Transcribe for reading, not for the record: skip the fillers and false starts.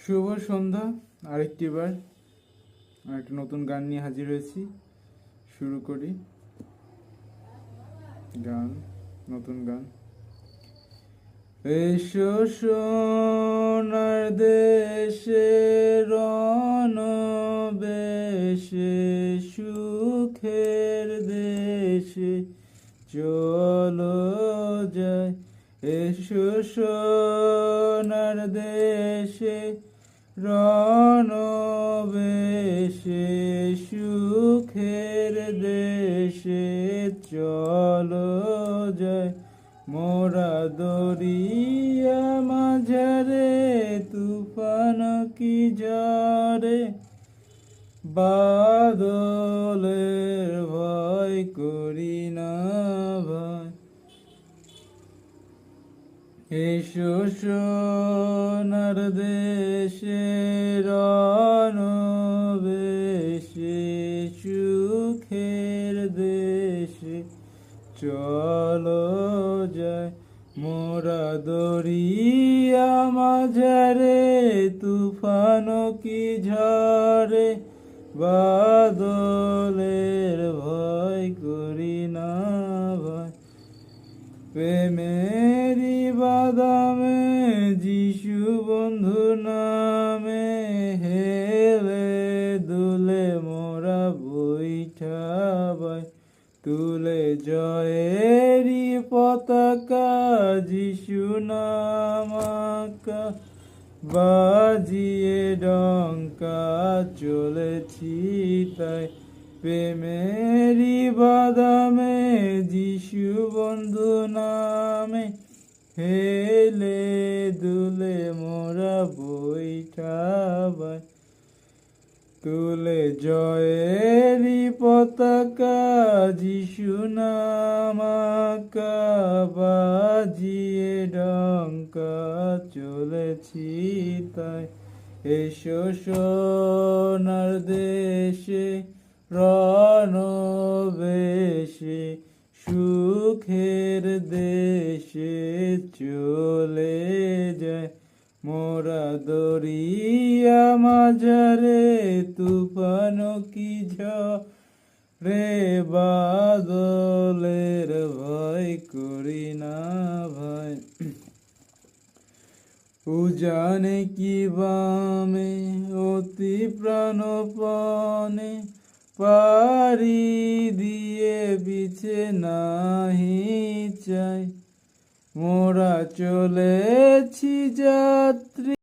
শুভ সন্ধ্যা। আরেকটিবার একটা নতুন গান নিয়ে হাজির হয়েছি। শুরু করি গান, নতুন গান। এসো সোনার দেশে রণবেশে, সুখের দেশে চলো যাই। এসো সোনার দেশে রণবেশে, সুখের দেশে চলো যাই। মোরা দরিয়া মাঝারে, তুফান কি ঝড়ে, বাদলের ভয় করি না ভাই। এসো সোনার দেশে রণবেশে, সুখের দেশে চলো যাই। মোরা দরিয়া মাঝারে, তুফান কি ঝড়ে, বাদলের ভয় করি না ভাই। প্রেমেরি বাদামে যিশু বন্ধু নামে, হেলে দুলে মোরা বৈঠাবাই। তুলে জয়েরি পতাকা, যিশু নামাকা বাজিয়ে ডঙ্কা চলেছি তাই। প্রেমেরি বাদামে যিশু বন্ধু নামে, হেলে দুলে মোরা বৈঠাবাই। তুলে জয়েরি পতাকা, যিশু নামাকা বাজিয়ে ডঙ্কা চলেছি তাই। এসো সোনার দেশে রণবেশে, সুখের দেশে চলে যায়। মোরা দরিয়া মাঝারে, তুফান কি ঝড়ে, বাদলের ভয় করি না ভাই। উজানে কি বামে অতি প্রাণপণে, পারি দিয়ে পিছে নাহি চাই। মোরা চলেছি যাত্রী